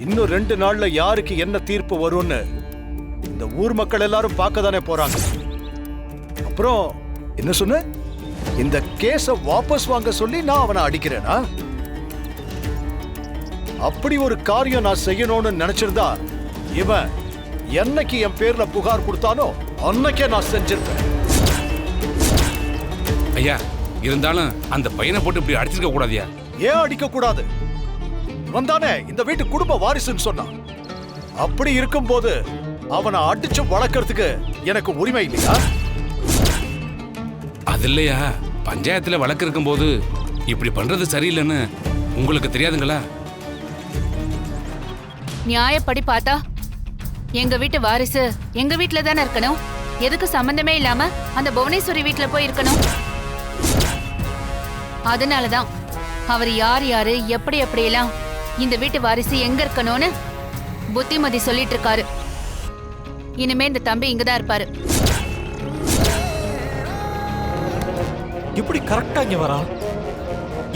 இன்னும் 2 நாள்ல யாருக்கு என்ன தீர்ப்பு வரும்னு இந்த ஊர் மக்கள் எல்லாரும் பார்க்க தானே போறாங்க. அப்புறம் என்ன சொன்ன? இந்த கேஸ வாபஸ் வாங்க சொல்லி நான் அவனை அடிக்கிறேனா? அப்படி ஒரு காரியம் நான் செய்யணும்னு நினைச்சிருந்தா இவன் என்னைக்கு என் பேர்ல புகார் கொடுத்தானோ அன்னைக்கே நான் செஞ்சிருப்பேன். ஐயா, இருந்தாலும் அந்த பையனை போட்டு இப்படி அடிச்சிருக்க கூடாதியா? ஏன் அடிக்க கூடாது? வந்தானே இந்த வீட்டு குடும்ப வாரிசுன்னு சொன்னான். அப்படி இருக்கும்போது அவனை அடிச்சு வளர்க்கறதுக்கு எனக்கு உரிமை இல்லையா? அது இல்லையா, பஞ்சாயத்துல வழக்கு இருக்கும் போது இப்படி பண்றது சரியில்லைன்னு உங்களுக்கு தெரியாதுங்களா? நியாயப்படி பார்த்தா எங்க வீட்டு வாரிசு எங்க வீட்டுல தானே இருக்கணும். எதுக்கு சம்பந்தமே இல்லாம அந்த புவனேஸ்வரி வீட்டுல போய் இருக்கணும்? அதனாலதான் அவர் யார் யாரு எப்படி எப்படியெல்லாம் இந்த வீட்டு வாரிசு எங்க இருக்கணும்னு புத்திமதி சொல்லிட்டு இருக்காரு. இனிமே இந்த தம்பி இங்கதான் இருப்பாரு. இப்படி கரெக்டா இங்க வரா?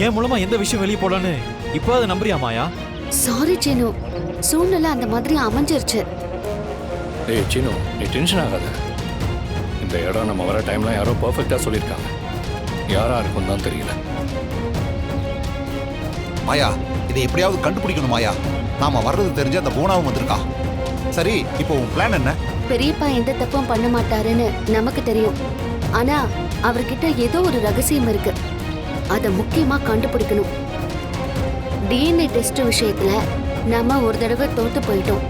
என் மூலமா எந்த விஷயம் வெளியே போலான்னு இப்போ அதை நம்புறியா மாயா? சாரி சீனு, சூழ்நிலை அந்த மாதிரி அமைஞ்சிருச்சு. ஏய் சீனு, நீ டென்ஷன் ஆகாத. இந்த இடம் நம்ம வர டைம்லாம் யாரோ பர்ஃபெக்டா சொல்லியிருக்காங்க. யாரா இருக்கும் தான் தெரியல. மாயா, இதை எப்படியாவது கண்டுபிடிக்கணும் மாயா. நாம வர்றது தெரிஞ்சு அந்த போனாவும் வந்திருக்கா. சரி, இப்போ உன் பிளான் என்ன? பெரியப்பா எந்த தப்பும் பண்ண மாட்டாருன்னு நமக்கு தெரியும். ஆனா அவர்கிட்ட ஏதோ ஒரு ரகசியம் இருக்கு. அத முக்கியமா கண்டுபிடிக்கணும். டிஎன்ஏ டெஸ்ட் விஷயத்துல நாம ஒரு தடவை தோத்து போயிட்டோம்.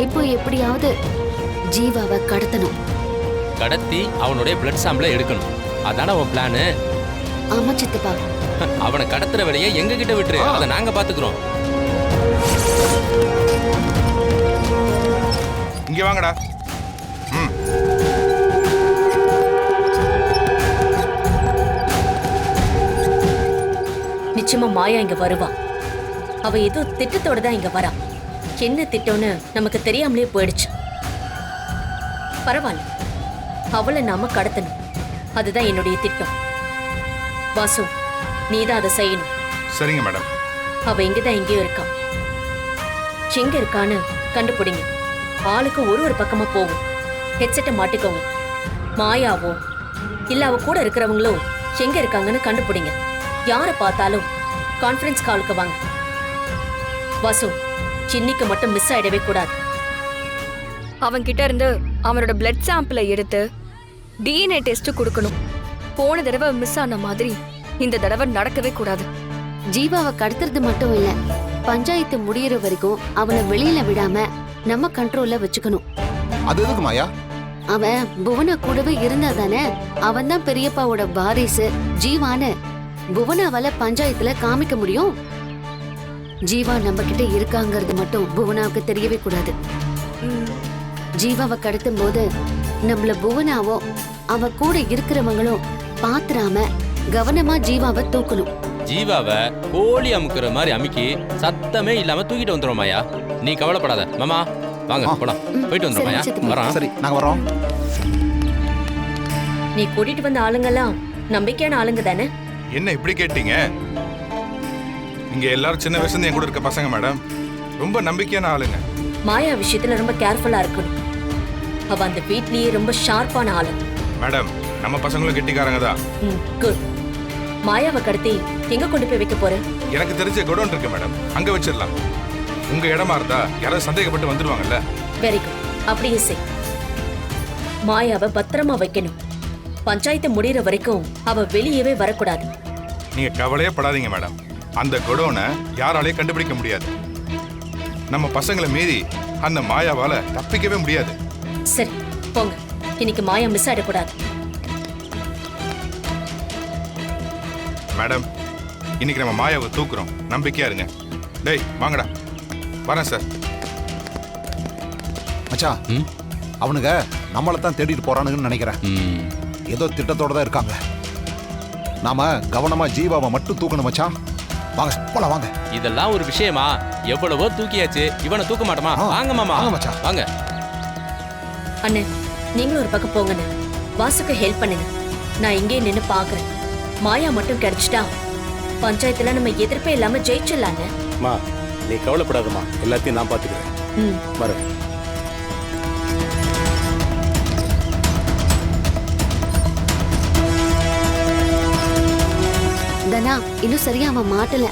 இப்போ எப்படியாவது ஜீவாவை கடத்தணும். கடத்தி அவனுடைய பிளட் சாம்பிளை எடுக்கணும். அதான அவன் பிளானு? ஆமா சித்தப்பா. அவனை கடத்துற வேலையை எங்க கிட்ட விட்டுரு, அதை நாங்க பாத்துக்கிறோம். இங்க வாங்கடா. நிச்சயமா மாயா இங்க வருவா. அவ ஏதோ திட்டத்தோட தான் இங்க வரா. என்ன திட்டம்னு நமக்கு தெரியாமலே போயிடுச்சு. பரவாயில்ல, அவளை நாம கடத்தணும். அதுதான் என்னுடைய திட்டம். வாசு, நீதான் அதை செய்யணும். சரிங்க மேடம். அவ இங்கதான் எங்கேயோ இருக்கா. எங்க இருக்கான்னு கண்டுபிடிங்க. ஆளுக்கு ஒரு பக்கமா போகும். ஹெட்செட்டை மாட்டிக்கோங்க. மாயாவோ இல்ல அவ கூட இருக்கிறவங்களோ எங்க இருக்காங்கன்னு கண்டுபிடிங்க. யாரை பார்த்தாலும் கான்ஃபரன்ஸ் காலுக்கு வாங்க. வாசு, சின்னிக்கு மட்டும் மிஸ் ஆயிடவே கூடாது. அவன் கிட்ட இருந்து அவனோட பிளட் சாம்பிளை எடுத்து டிஎன்ஏ டெஸ்ட் கொடுக்கணும். போன தடவை மிஸ் ஆன மாதிரி இந்த தடவை நடக்கவே கூடாது. ஜீவாவை கடத்துறது மட்டும் இல்ல, பஞ்சாயத்து முடியற வரைக்கும் அவனை வெளியில விடாம நம்ம கண்ட்ரோல்ல வச்சுக்கணும். அது எதுக்கு மாயா? அவன் புவனா கூடவே இருந்தா தானே அவன் தான் பெரியப்பாவோட வாரிசு ஜீவான்னு புவனாவால பஞ்சாயத்துல காமிக்க முடியும். ஜீவா நம்ம கிட்ட இருக்காங்கிறது மட்டும் புவனாவுக்கு தெரியவே கூடாது. ஜீவாவை கடத்தும் போது நம்மள புவனாவோ அவ கூட இருக்கிறவங்களும் பாத்துறாம கவனமா ஜீவாவை தூக்கணும். ஜீவாவை கோழி அமுக்குற மாதிரி அமுக்கி சத்தமே இல்லாம தூக்கிட்டு வந்துடும் மாயா. நீ கவலைப்படாத மாமா. வாங்க போலாம், போயிட்டு வந்துடும் மாயா. வரோம். சரி, நாங்க வரோம். நீ கூட்டிட்டு வந்த ஆளுங்கெல்லாம் நம்பிக்கையான ஆளுங்க தானே? என்ன இப்படி கேட்டீங்க? இங்க எல்லாரும் சின்ன வயசுல என் கூட இருக்க பசங்க மேடம். ரொம்ப நம்பிக்கையான ஆளுங்க. மாயா விஷயத்துல ரொம்ப கேர்ஃபுல்லா இருக்கணும். அவ அந்த வீட்லயே ரொம்ப ஷார்ப்பான ஆளு. மேடம், நம்ம பசங்களும் கெட்டிக்காரங்க தான். குட். மாயாவை கடத்தி எங்க கொண்டு போய் வைக்க போற? எனக்கு தெரிஞ்ச குடோன் இருக்கு மேடம், அங்க வச்சிடலாம். உங்க இடமா இருந்தா யாராவது சந்தேகப்பட்டு வந்துருவாங்கல்ல. வெரி குட், அப்படியே செய். மாயாவை பத்திரமா வைக்கணும். பஞ்சாயத்து முடியற வரைக்கும் அவ வெளியவே வரக்கூடாது. நீங்க கவலையே படாதீங்க மேடம். அந்த குடோனை யாராலையும் கண்டுபிடிக்க முடியாது. நம்ம பசங்களை மீறி அந்த மாயாவால தப்பிக்கவே முடியாது. சரி போங்க, இன்னைக்கு மாயா மிஸ் ஆயிடக்கூடாது. மேடம், இன்னைக்கு நம்ம மாயாவை தூக்குறோம், நம்பிக்கையா இருங்க. டேய் வாங்கடா. வரேன் சார். மச்சான், அவனுங்க நம்மளை தான் தேடிட்டு போறானுங்கன்னு நினைக்கிறேன். ஏதோ திட்டத்தோட தான் இருக்காங்க. நாம கவனமா ஜீவாவை மட்டும் தூக்கணும் மச்சான். வாங்க போலாம், வாங்க. இதெல்லாம் ஒரு விஷயமா? எவ்வளவோ தூக்கியாச்சு, இவனை தூக்க மாட்டோமா? வாங்க மாமா, மச்சான் வாங்க. அண்ணே, நீங்களும் ஒரு பக்கம் போங்கண்ணே. வாசுக்கு ஹெல்ப் பண்ணுங்க. நான் இங்கே நின்னு பாக்குறேன். மாயா மட்டும் கிடைச்சிட்டா பஞ்சாயத்துல நம்ம எதிர்ப்பே இல்லாம ஜெயிச்சிடலான்னு. நீ கவலைப்படாதம்மா, எல்லாத்தையும் நான் பார்த்துக்கிறேன். வரேன். தனா, இன்னும் சரியா அவன் மாட்டல.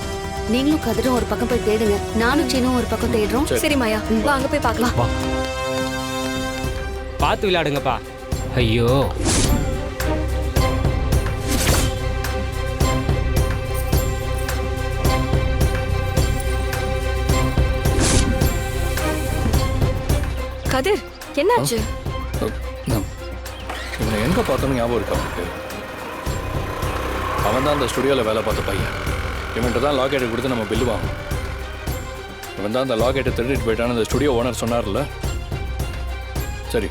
நீங்களும் கதிரும் ஒரு பக்கம் போய் தேடுங்க, நானும் சீனும் ஒரு பக்கம் தேடுறோம். சரி மாயா, வா அங்க போய் பார்க்கலாம். பார்த்து விளையாடுங்கப்பா. ஐயோ, கதிர் என்னாச்சு? இவனை எங்க பார்த்தோன்னு ஞாபகம் இருக்கா அவனுக்கு? அவன் தான் அந்த ஸ்டுடியோவில் வேலை பார்த்த பையன். இவன்கிட்ட தான் லாக்கெட்டை கொடுத்து நம்ம பில்லு வாங்கணும். இவன் தான் அந்த லாக்கெட்டை திருடிட்டு போயிட்டான்னு அந்த ஸ்டுடியோ ஓனர் சொன்னார்ல. சரி,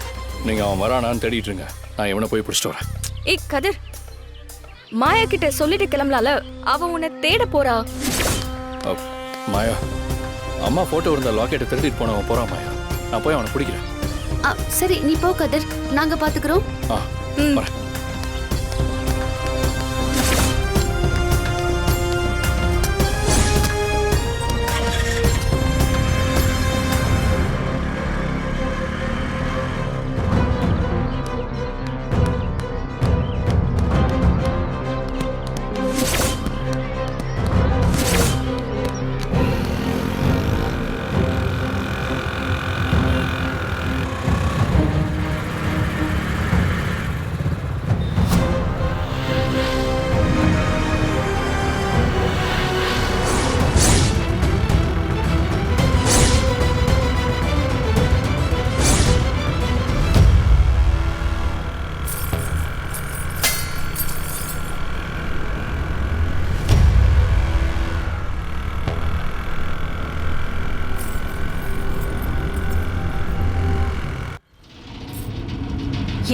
நீங்கள் அவன் வரானான்னு தேடிட்டு இருங்க, நான் இவனை போய் பிடிச்சிட்டு வரேன். ஏய் கதிர், மாயா கிட்ட சொல்லிட்டு கிளம்பலால, அவ உன்னை தேட போறா. மாயா, அம்மா போட்டோ இருந்த லாக்கெட்டை திருடிட்டு போனவன் போகிறான் மாயா. நான் போய் அவனை பிடிக்கிறேன். சரி, நீ போ கதிர், நாங்க பாத்துக்கிறோம். வரேன்.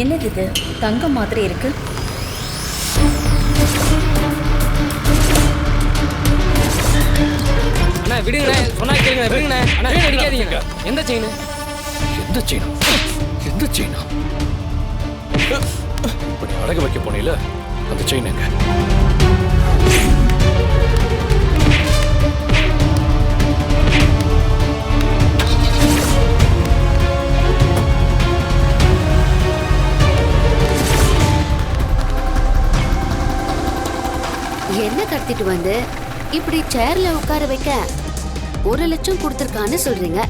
என்னது இது? தங்கம் மாதிரி இருக்கு. அண்ணா விடுங்கண்ணே, சொன்னா கேளுங்க, விடுங்கண்ணே. அண்ணா செயின் அடிக்காதீங்க. எந்த செயின்? எந்த செயினா? எந்த செயினா? இப்படி அடகு வைக்க போனீல, அந்த செயின் எங்க? என்ன கடத்திட்டு வந்து இப்படி சேர்ல உட்கார வைக்க 1 லட்சம் கொடுத்திருக்கான்னு சொல்றீங்க.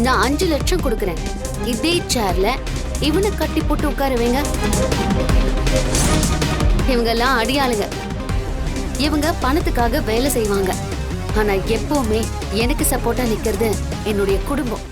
நான் 5 லட்சம் கொடுக்கறேன். இதே சேர்ல இவனை கட்டி போட்டு உட்கார வைங்க. இவங்க எல்லாம் அடியாளுங்க. இவங்க பணத்துக்காக வேலை செய்வாங்க. ஆனா எப்பவுமே எனக்கு சப்போர்ட்டா நிக்கிறது என்னுடைய குடும்பம்.